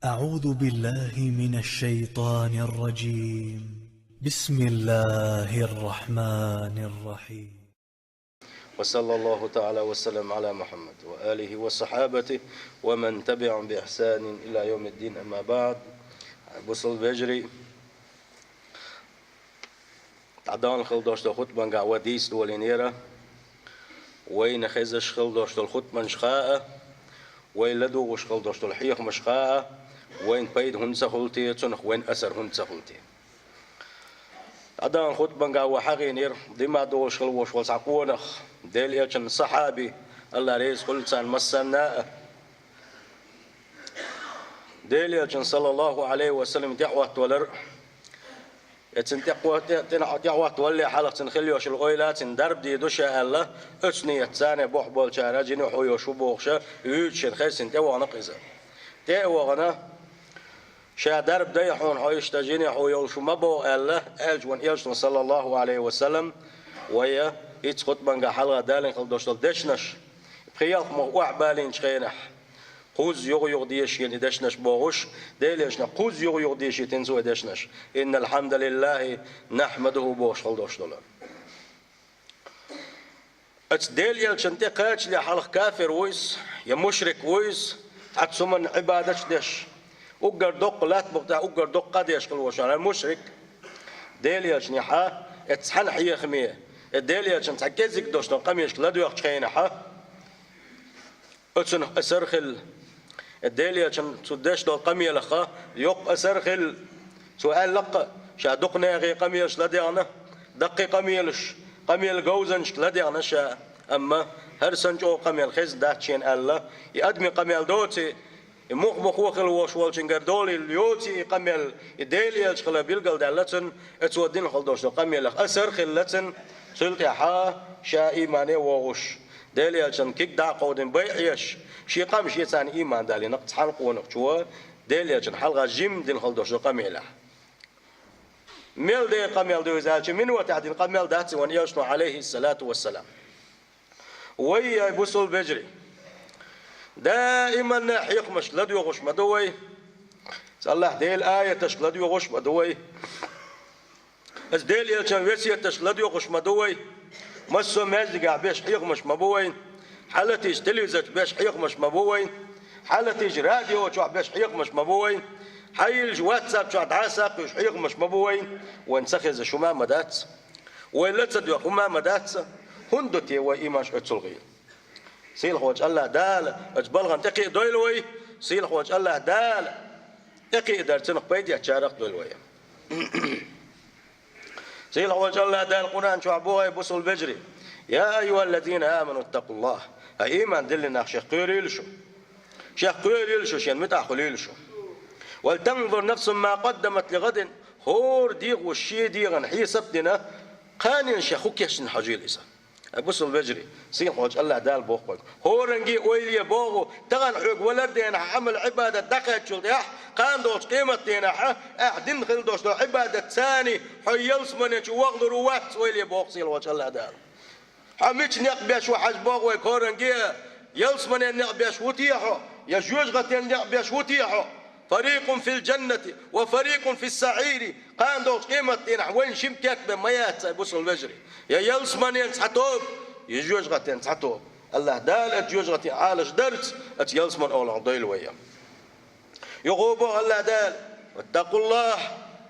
أعوذ بالله من الشيطان الرجيم. بسم الله الرحمن الرحيم. وصلى الله تعالى وسلم على محمد وآله وصحابته ومن تبعهم بإحسان إلى يوم الدين. أما بعد، بوصل بجري تعدان خلداشت خطبان قعوة ديس دولينيرا وين خيزش خلداشت الخطبان شخاء وين لدوغش خلداشت الحيخ مشخاء وين بيد هنسا خلتي تنخ وين أسر هنسا خلتي عدان خطبان قعوة حقينير ديما دوغش خلوش والسعقونخ ديل يجن صحابي الله ريز خلتان مسنا ديل يجن صلى الله عليه وسلم دعوة ولر يتن دعوة تولي حلق تنخليوش الغيلات درب دي دوشا الله اتني يتساني بوحبول شارع جيني حويو شبوخشا يوتشن خيسن دعوة نقزة دعوة غنا شا درب ديحون حويش تجيني حويو شمبو الله ألجوان إلشن صلى الله عليه وسلم ويا إيش خطبان حلقة دالين خلدوشتل دشنش بخيالك مقوع بالين شخينح قوز يغ ديش يعني دشنش بوغش ديليشنا قوز يغ ديش تنزو دشنش إن الحمد لله نحمده بوغش خلدوشتل اتس ديليل شنتي قاتش لي حلق كافر ويس يا مشرك ويس عتسمن عبادش دش أقر دق لا تبقى أقر دق قد يشكل وشان المشرك ديليل شنيحة اتسحن حيه خمية الدليل عشان تعكزك دوش نقميش لا دوق شينا ها اتسن اسرخل الدليل عشان تدش دو قميه لخا يق اسرخل سؤال لق شا دقنا غي قميش لا ديانا دقي قميلش قميل جوزنش لا ديانا شا اما هرسن جو قميل خز داتشين الله يقدم قميل دوتي مخ وخل وش والشنجر دولي اليوتي قميل الدليل شخلا بيلقل دالتن اتودين خل دوش قميل اسرخل لتن سلطة حا شا إيمانه وغش دالي عشان كيك دا قودن بيعيش شي قام شي تان إيمان دالي نقط حلقون شو دالي عشان حلقة جيم دين خلدوش قميلة ميل دي قميل دو زالش من وتعدين قميل دات وان يشنو عليه الصلاة والسلام ويا بوصل بجري دائما ناحيق مش لدو غش مدوي صلح دي الآية تش لدو غش مدوي از ديل يلشان ويسية تشلد يوقش مدوي مسو مازقع بيش حيق مش مبوين حالتيش تلفزت بيش حيق مش مبوين حالتيش راديو شو بيش حيق مش مبوين حيلج واتساب شو عساق بيش حيق مش مبوين وانسخز شو ما مدات ولا تصدق ما مدات هندتي وإيماش اتسلغي سيل خوج الله دال اجبلغن تقي دويلوي سيل خوج الله دال تقي درتنق بيدي اتشارق دويلوي سيل خوج الله دال القرآن شو عبوها يبصوا البجري يا أيها الذين آمنوا اتقوا الله إيمان دلنا شيخ قيريلشو شيخ قيريلشو شين متى خليلشو ولتنظر نفس ما قدمت لغد هور ديغ والشي ديغن حي سبتنا قانين شيخوك يشن حجيل إسا بصوا البجري سيل خوج الله دال بوخوك هورنجي ويلي بوغو تغن حق ولدين عمل عبادة دقيت شو ديح قان دوش قيمة دينا احدين خل دوش دو عبادة ثاني حيلس منك وغدر وات ويلي بوغ سيل خوج الله دال حميش نقبيش وحاج بوغو يكورنجي يلس من نقبيش وتيحو يجوج غتين نقبيش وتيحو فريق في الجنة وفريق في السعير قان دوش قيمة دينا وين شمكك بميات بصوا البجري يا يلس من ينسحتوب يجوج غتين سحتوب الله دال اتجوج غتين عالش درت ات يلس من اول عضيل ويا يغوبوا الله دال واتقوا الله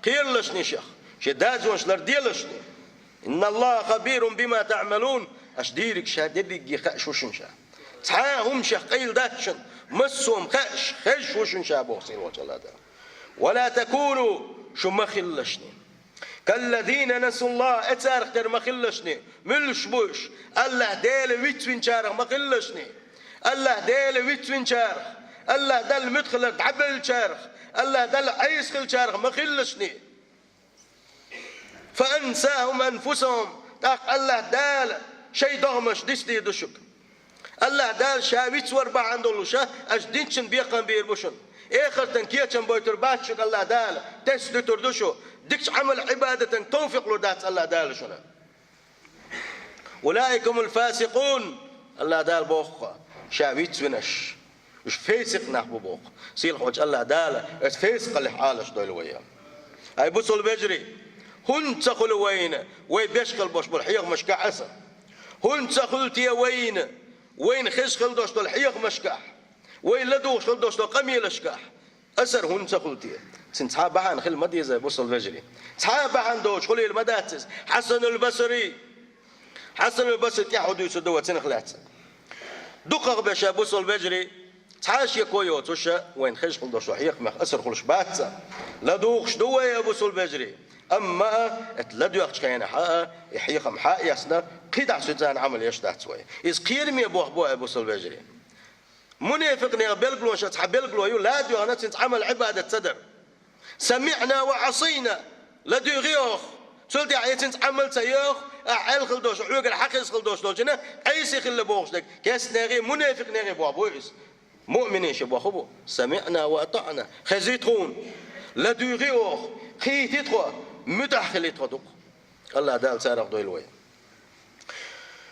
قير لشني شيخ شداز وش لرديلشني ان الله خبير بما تعملون اشديرك شادرك خش وشنشا تعاهم شيخ قيل داتشن مسهم خش وشنشا بوصيل وجه الله دال ولا تكونوا شو ما خلشني كالذين نسوا الله اتارخ در ما خلشني ملش بوش الله ديل ويتوين شارخ ما خلشني الله ديل ويتوين شارخ الله دل مدخل عبل شارخ الله دل عيس خل شارخ ما خلشني فانساهم انفسهم تاق الله دال شي ضغمش دستي دشك الله دال شاويت وربع عندو شا اجدينشن بيقن بيربوشن اخر تنكيتشن بويتر باتشك الله دال تسد تردشو ديكش عمل عبادة توفق له دات الله دال شنا أولئك هم الفاسقون الله دال بوخا شاويت فنش مش فيسق نحبو بوق سيل خوش الله دالة اس فيسق اللي حالش دول ويا هاي بوصل بجري هن تخل وين بيشكل بوش بالحيق مش كعسى هن تخل تي وين خشخل دوش بالحيق مش كح وين لدوش خل دوش قميل اشكح أسر هن تخل تي سنتحاب عن خل مدي زي بوصل بجري تحاب عن دوش خلي المداتس حسن البصري تيحودو يسدوا تنخلات دقق باشا بوصل بجري تحاش يكويو توشا وين خش خل دوش حيق مخ أسر خلش باتسا لا دوخش دوا يا بوصل بجري أما اتلدو يخش كينا حقا يحيق محق يسنا قيد سوتان عمل يشتحت سوي إذ قيرمي بوح بوصل بجري منافقني بلقلو شات حبلقلو يو لا دو أنا تنتعمل عبادة صدر سمعنا وعصينا لا دو غيوخ سولتي عيتنت عمل تيوخ أعل خلدوش عوق الحقيس خلدوش دوجنا عيسي خل بوخش دك كاس ناغي منافق ناغي بوابويس مؤمنين شبوا خبو سمعنا وأطعنا خزيتون لا دو غيوخ خيتي تخوا متحخلي تخدق الله دال سارق دويلوي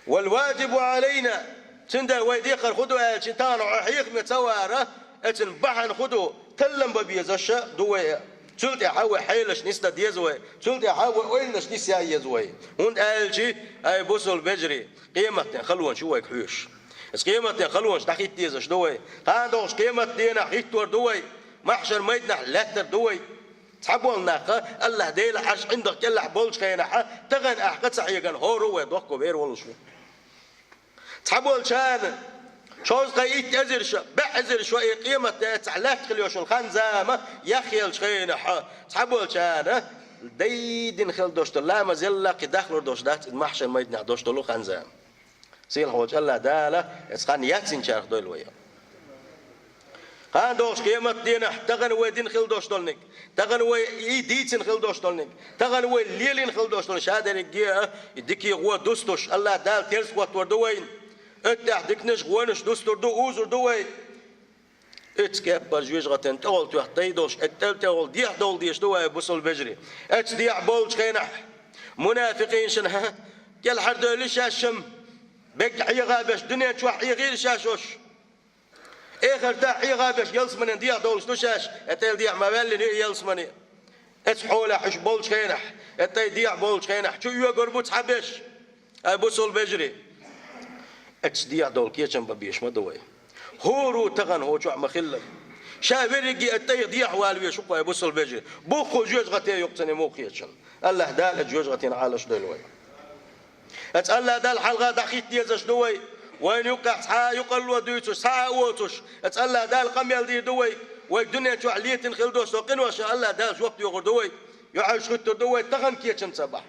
والواجب علينا تندى ويديق الخدوة تنتان وحيق متوارة اتن بحن خدو تلم ببيزشة دوية تلتي حاوي حيلش نستا ديزوي تلتي حاوي وينش نسيا يزوي هون قالشي اي بوصل بجري قيمة خلوان شويك حيوش اس قيمة خلوانش تحيت ديزش دوي هاندوش قيمة دينا حيتور دوي محشر ميدنا لاتر دوي تحبوا الناقة الله ديل حش عندك كلا بولش خينا تغن احقد صحيقا هورو ويدوكو بير والشو تحبوا الشان شوز قيت أزر شو بعزر شوي قيمة تعلات خليوش الخنزامة يخيل شخينا تحبوا الشان ديدن خل دوشت لا ما زل قداخل دوشت المحشر ما يدنا دوشت له خنزام سيل خوش الله داله اسخان ياتين شارخ دول ويا قان دوش قيمة دينا تغن ويدين خل دوشت لنك تغن ويديتن خل دوشت لنك تغن ويليلين خل دوشت لنك هذا الجيا يديكي هو دوستوش الله دال تيرس وات وردوين اتحدك نش غوانش دوستر دو اوزر دوي اتسكاب برجويج غتن تقول تحتي دوش اتل تقول ديح دول ديش دوي بوصل بجري اتس ديح بولش خينح منافقين شنها كل حد ليش الشم بك حي غابش دنيا شو حي غير شاشوش اخر تا حي غابش يلص من ديح دولش دوشاش اتل ديح ما بالي يلص من اتس حوله حش بولش خينح اتي ديح بولش خينح شو يو قربوت حبش بوصل بجري اتسديع دول كيشن ببيش ما دوي هورو تغن هو شو مخلم شابرجي اتي ضيع والوي شو قاي بوصل بيجي بوخو جوج غتي يقتني مو كيشن الله دال جوج غتي عالش دلوي اتالله دال حلقه دخيت ديزش دوي وين يقع سا يقل وديتو سا ووتش اتالله دال قميل دي دوي والدنيا شو عليت نخلدوش سوقين وش الله دال وقت يغور دوي يعيش خط دوي تغن كيشن صباح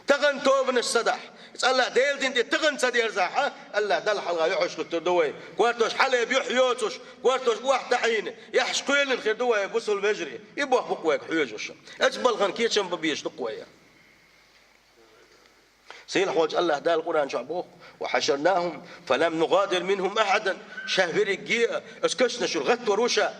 تغن توبن الصدح الله ديل دين تغن صدير زاحة الله دل حلقة يعيش خط دوي كوارتوش حلا بيحيوتش كوارتوش واحد حين يحشقين الخير دوي بوصل بجري يبوح بقويك حيوجش اجبل غن كيشن ببيش دقوية سيل حوج الله دال القرآن شعبوه وحشرناهم فلم نغادر منهم أحدا شهبر الجيئة اسكشنا شو الغت وروشا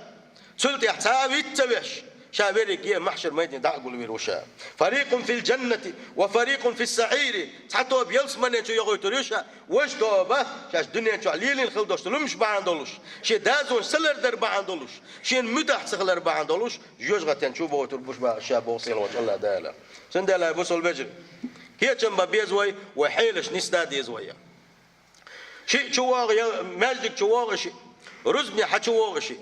سلطي احتاب يتبش شابير الجيئة محشر ما يدين دعقوا الوروشا فريق في الجنة وفريق في السعير حتى بيلس من شو يغوي تريشا وش توبة شاش دنيا شو عليلين خلدوش تلومش بعندولوش شي دازون سلر در بعندولوش شي مدح سخلر بعندولوش جوج غتن شو بو تربوش با شاب وصيل وجه الله دالا سندلا بوصل بجر كي تشم بيزوي وحيلش نستادي زويا شي شواغ ماجدك شواغ شي رزبني حشواغ شي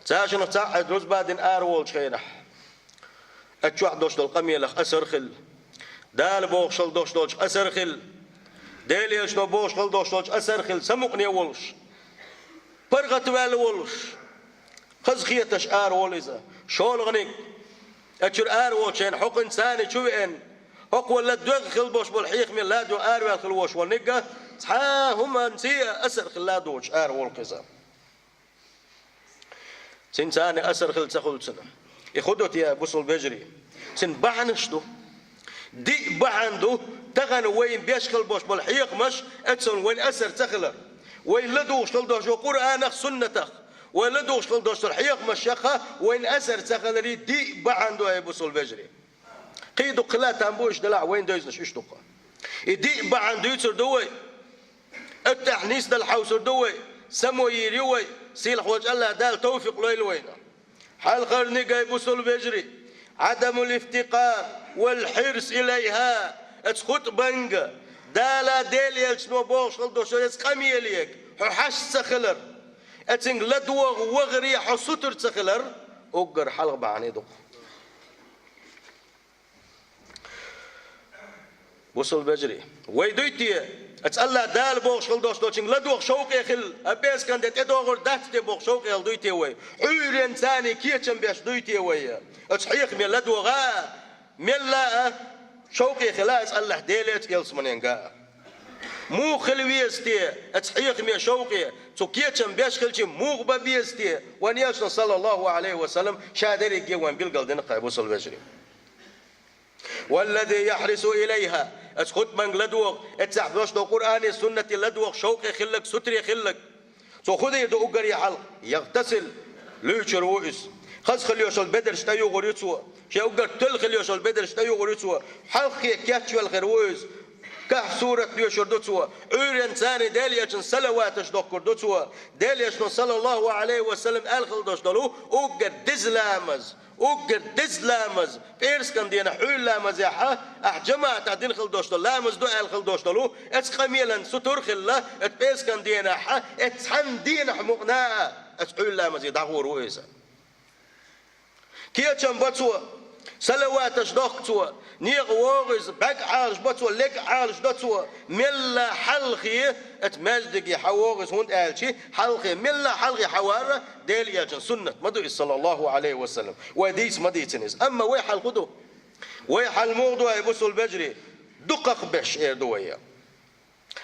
ساشن تصعد رز بعدين أرول شينح أتشوح دوش دول قميلخ أسرخل دال بوخشل دوش دوش أسرخل ديليش دو بوخشل دوش دوش أسرخل سمقني ولش برغت وال ولش خزخيتش أروليزا شول غنيك أتشر أرول شين حق إنساني شو إن حق ولا دخل بوش بالحيخ من لا دو أروال خلوش والنقة ها هم نسيا أسرخل لا دوش أرول كذا سنتاني أسر خل تخل سنة يخدوت يا بوصل بجري سن بعنشتو دي بعندو تغن وين بيشكل بوش بالحيق مش اتسن وين أسر تخلر وين لدوش خلدوش قرآنك سنتك وين لدوش خلدوش الحيق مش يخا وين أسر تخلري دي بعندو يا بوصل بجري قيدو قلات أنبوش دلع وين دويزنش اشتوقا دي بعندو يتسر دوي التحنيس دل حوسر دوي سمو يريوي سيل حوج الله دال توفيق لويل وينا حال خرني جاي بوصل بجري عدم الافتقار والحرص إليها اتخط بنجا دالا ديليل شنو بوش خلدو شو يسقمي ليك حش سخلر اتنج لدوغ وغري حسطر سخلر اوغر حلق بعني دوق وصل بجري ويدويتي اتسأل دال بوغ خلدو شو تنج لدوغ شوقي خل ابيس كان دت ادوغر دات بوغ شوقي دويتي وي عير انساني كيتشم بيش دويتي وي اتحيق من لدوغا ملا شوقي خلاص الله ديلت يلس منينغا مو خلويستي اتحيق من شوقي تكيتشم بيش خلشي مو ببيستي ونياش صلى الله عليه وسلم شادري جوان بالقل دين قيبوس البشري والذي يحرص اليها اسخط من لدوغ اتسحبوش دو قراني سنه لدوغ شوقي خلك ستري خلك تو خذي يدو قري حلق يغتسل ليشر وئس خذ خليوش البدر شتايو غريتسوا شي اوغر تل خليوش البدر شتايو غريتسوا حلقي كاتشو الغروز كح سورة ليوشر دوتسوا عير ثاني داليش صلواتش دوكر دوتسوا داليش صلى الله عليه وسلم الخل دوش دلو اوغر دزلامز اوغر دزلامز بيرس كان دينا حول لامز يا جماعه دين خل دوش دل لامز دو الخل دوش دلو اتس قميلا ستر خلا ات بيرس كان دينا اتس حن دين حمقنا اتس حول لامز يدغور ويسا كيتشم باتسوا سلواتش دوكتوا نيغ وورز باك عالج باتسوا لك عالج دوتسوا ملا حلقي اتمجدق يحورز هون قالشي حلقي ملا حلقي حوار ديل ياجن سنة مدو صلى الله عليه وسلم وديس مديتنس اما وي حلقدو وي حلموضو يبصوا البجري دقق بش ايردويا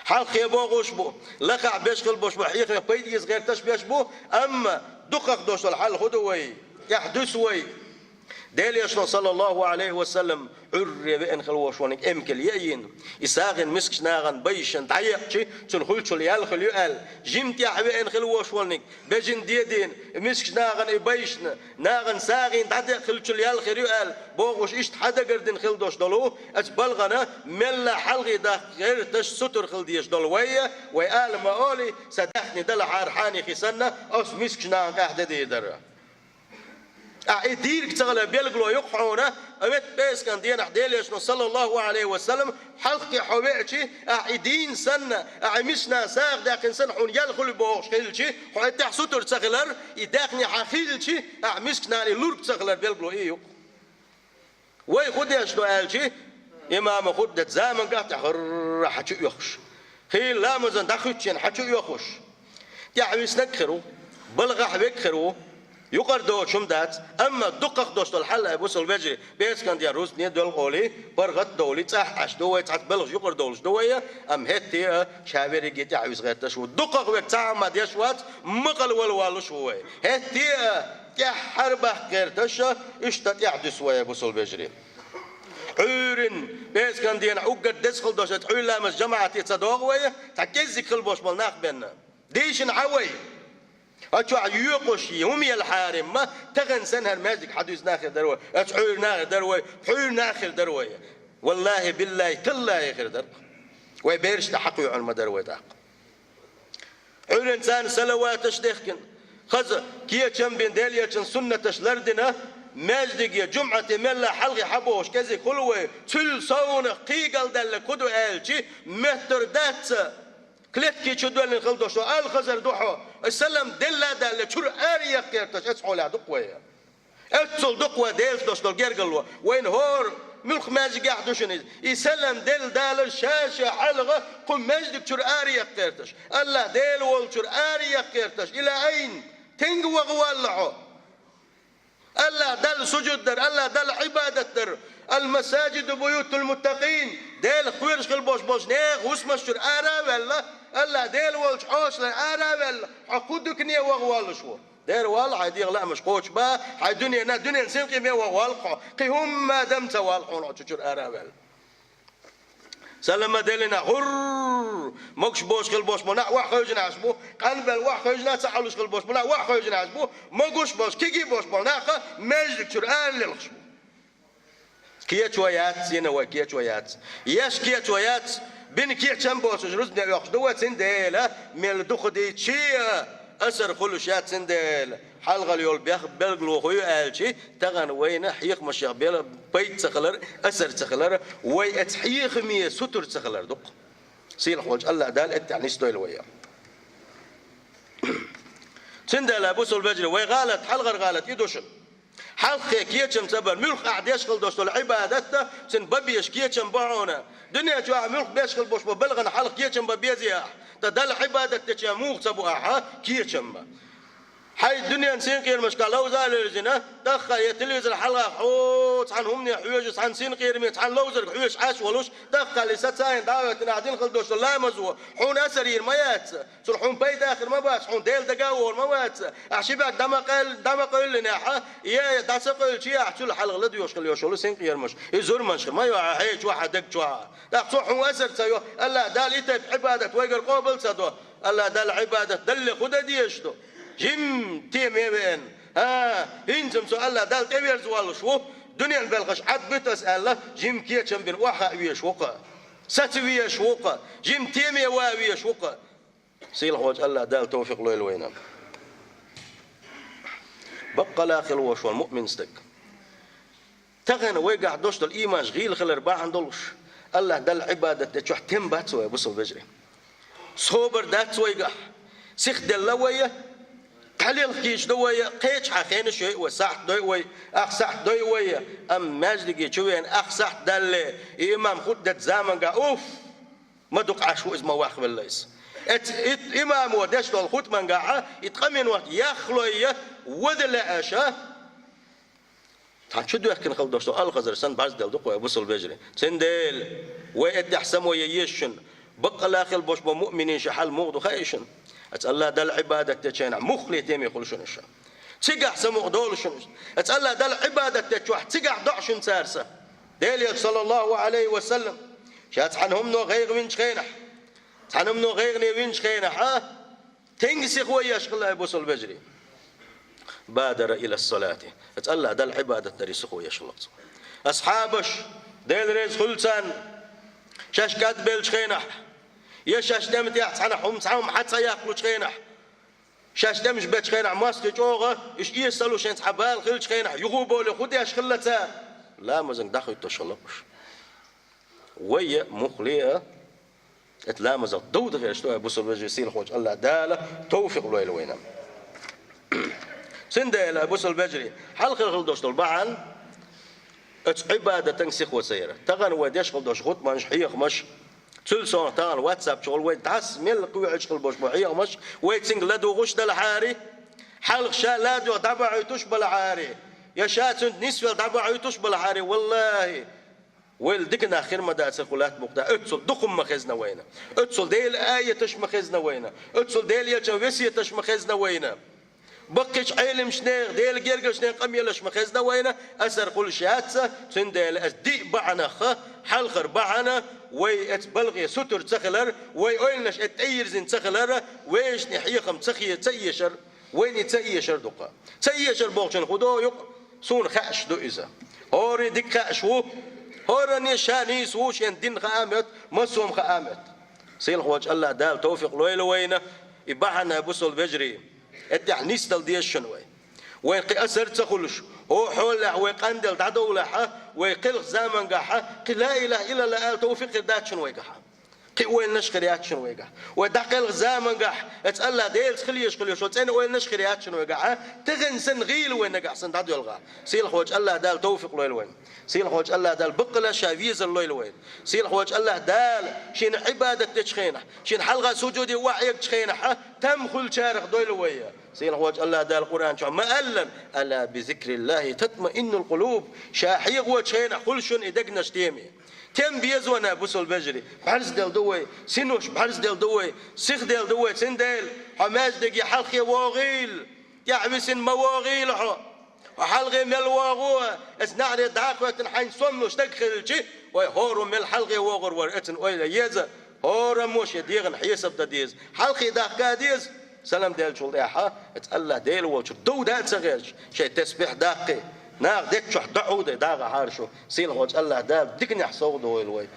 حلقي بوغوش بو لقع بش خل بوش بحيق بيديس غير تشبيش بو اما دقق دوش الحل خدوي يحدث وي ديليش صلى الله عليه وسلم عري بين خلوشونك امكل يين يساغن مسكش ناغن بيشن تعيقشي تنخلشو ليال خليال جيمت يا بين خلوشونك بجن ديدين مسكش ناغن بيشن ناغن ساغن تعدي خلشو ليال خليال بوغوش ايش حدا قردن خلدوش دلو اتبلغنا ملا حلغي دا غير تش ستر خلديش دلويه ويال ما اولي صدقني دل عارحاني خسنه اس مسكش ناغن قاعده ديدر أعيدير كتغلى بيلقلو يقحونا أبيت بيس كان دينا حديليش صلى الله عليه وسلم حلقي حويعشي أعيدين سنة أعمشنا ساق داخل سنة حون يلخل بوغش خيلشي حون تحسوتر تغلر يداخني حخيلشي أعمشنا للورك تغلر بيلقلو إيو وي خود يشتو قالشي إمام خود دت زامن قاعد حر حتشو يخش خيل لا مزن دخوتشين حتشو يخش تعمشنا كخرو بلغ حبيك خرو يقر دو شم دات اما دقق دوست الحل ابوس البجري بيس كان ديال روس نيد دول قولي برغت دولي صح اش دوي تحت بلغ يقر دولش دويه ام هتي شابيري جيت عاوز غير تشو دقق وقت تاع ما ديش وات مقل والوالو شوي هتي يا حربه غير تش اشتت يحدث ويا ابوس البجري عورن بيس كان ديال عقد دسخل دوش تعول لامس جماعه تصدوق ويا تكزك خلبوش ملناخ بيننا ديش نعوي أتوع يوقش يومي الحارم ما تغن سنهر ماجد حدوث ناخر دروي أتعور ناخر دروي حور ناخر دروي والله بالله تلا آخر در ويبيرش تحقي عن ما دروي تحق عور إنسان سلواتش دخكن خذ كيه كم بين داليا كن سنتش لردنا ماجد يا جمعة ملا حلقي حبوش كذي كلوه تل صون قيقل دل كدو آلشي متر دات كلتكي تشدون الخلدوش الخزر دوحو السلام دلا دل شر اريا قيرتش اسحو لا دقويه اتصل دقوه ديلش دوش دول جرجلوا وين هور ملك ماجي قاعدوشن يسلم دل دال الشاشه حلقه قم ماجدك شر اريا قيرتش الله ديل ول شر اريا قيرتش الى اين تنقوا غوالعو الله دل سجود در الله دل عباده در المساجد بيوت المتقين ديل خويرش خلبوش بوش نيغ واسمش شر ارا ولا الله ديل والش حوش لأرابل عقودك نية وغوال شو دير وال عادي لا مش قوش با هاي دنيا نا دنيا نسين قيمة وغوال قي هم ما دم توال حون تشجر أرابل سلم ديلنا غر مكش بوش خل بوش منا واحد يجنا عشبو قلبل واحد يجنا تعالوش خل بوش منا واحد يجنا عشبو مقوش بوش كيجي بوش منا خا مجد شر أرل كيات ويات زين وكيات ويات ياش كيات ويات بين كي تشامبوس رزنا يخدوا سنديل ميل دخدي شي أسر خلوشات سنديل حلقة اليول بياخ بلغلو خوي آلشي تغن وين حيق مشيخ بيلا بيت سخلر أسر سخلر وي اتحيق مية ستر سخلر دق سيل خوج الله دال اتعني ستويل ويا سنديل أبوس البجري وي غالت حلقة غالت يدوشن حلقة كيتشم تبر ملخ قاعد يشغل دوستو العبادة سن ببيش كيتشم باعونا دنيا جوا ملخ بيشغل بوش ببلغنا حلق كيتشم ببيزيها تدل عبادة تشاموخ تبوها كيتشم حي الدنيا نسين غير مشكل لو زال الجنة دخل يتلوز الحلقة حوت عنهم ني حويج عن سين غير ميت عن لوزر حويج عاش ولوش دخل لساتين دعوة قاعدين خلدوش لا مزو حون أسرير ميات صلحون بيت آخر ما باش حون ديل دقاور ما مات أحشبك دمقل لنا ح يا داسقل شيء أحشل الحلقة لدي يوشكل يوشلو سين غير مش يزور منش ما يوع هيج واحد دق جوا دخل حون أسر سيو الله دال إتى عبادة ويقر قابل سدوا الله دال عبادة دل خد ديشتو جيم تيمي بين هنزم سؤال الله دال تبير زوال شو دنيا البلغش عد بتسأل الله جيم كيتشم بين واحد ويش وقا ستويش وقا جيم تيمي واويش وقا سيل خوج الله دال توفيق له الوينام بقى لاخل وش والمؤمن استك تغن ويقع دوشت الإيمان غيل خل أربعة عندلش الله دال عبادة تشوح تم باتسوي بصل بجري صوبر دات ويقع سيخ دلوية تحليل كيش دوية قيش حخين شيء وساح دوي أخسح دوي أم ماجدك شوين أخسح دل إمام خدت زمن قا أوف ما دق عشو اسمه واخ بالليس إمام ودش دول خد من قاعة يتقمن وقت يخلوية وذل أشا تحشدوا يحكي نخل دوستو الخزر سن بعض دل دقوا يبصل بجري سندل ويد يحسم وييشن بقى لاخل بوش بمؤمنين شحال مغدو خايشن الله دل عبادة تشينا مخلي تيمي خلشون الشام تيجح سمو دولشون الله دل عبادة تشوح تيجح ضعشون سارسة ديليك صلى الله عليه وسلم شات عنهم نو غير من شخينح عنهم نو غير من شخينح تنسي خويا شغله يبوس البجري بادر إلى الصلاة الله دل عبادة تريس خويا شغله أصحابش ديل ريز خلسان شاش كاد بيل شخينح يا شاش دمت يحصل حوم تعاهم حتى ياكلوا شخينح شاش دمش بيت شخينح ماسك جوغه ايش يسالوا شين حبال خل شخينح يغوبوا له خدي اش خلتها لا مازن داخل تشلقش ويا مخليه اتلامز الضوء غير شتو بوصل وجه يصير خوج الله داله توفيق له وينام سندل بوصل بجري حلق الخلدوش البعن عباده تنسخ وسيره تغن وديش خلدوش خط مش حيخ مش تلسون تال واتساب شغل وين تعس مل قوي عشق البوش بحيه مش ويتسنج لدو غش الحاري حلق شا لادو دبع يتوش بالعاري يا شات نسوي دبع يتوش بالعاري والله والدكنا اخر ما دات سقولات مقطع اتسل دقم مخزنا وينه اتسل ديل ايه تش مخزنا وينه اتسل ديل يا جوسيه تش مخزنا وينه بقيش علم شنيغ ديل جرجل شنيغ قميلش مخزنا وينه اسر كل شاتسه سندل اسدي بعنا خ حلخر بعنا وي اتبلغي ستر تخلر وي اولنش اتاير زين تخلر ويش نحيقم تخيه تيشر وين تيشر دقه تيشر بوقشن خدو يق سون خاش دو اذا هوري ديك خاش هو هورني شاني سوش دين خامت مسوم خامت سيل خوج الله دال توفيق لويل وينه يبعنا بوصل بجري التحنيس دل ديشن وين قياسر تخلش هو حول ويقندل دعدولها ويقل زمن قحا لا اله الا الله توفيق داتشن ويقحا وين نشخريات شنو ويقع ودقل زمن قح اتسال ديل خليش وتين وين نشخريات شنو ويقع تغنسن غيل وين قح سن دعدو الغا سيل خوج الله دال توفيق لويل وين سيل خوج الله دال بقله شافيز الليل وين سيل خوج الله دال شين عباده تشخينه شين حلقه سجودي وعيك تشخينه تم خل شارخ دويل ويا سيل خوج الله دال القران شو ما ألن الا بذكر الله تطمئن القلوب شاحيق وتشخينه خل شن ادقنا شتيمي تم بيزونا بوصل بجري بحرز ديل دوي سينوش بحرز ديل دوي سيخ ديل دوي سنديل حماج دقي حلقي واغيل يعبسن مواغيل وحلقي مل واغوه اسنعني دعاقوة حين صمنوش تدخل شي ويهورو مل حلقي واغر ورقتن ويلا يزا هورا موش يديغن حيسب ديز حلقي داقا ديز سلام ديل شول ديحا اتقال ديل وشو دو دال صغير شي تسبيح داقي ناق ديك شو دعوده داغ عارشو سيل خوج الله داب ديك نحصو دويل وي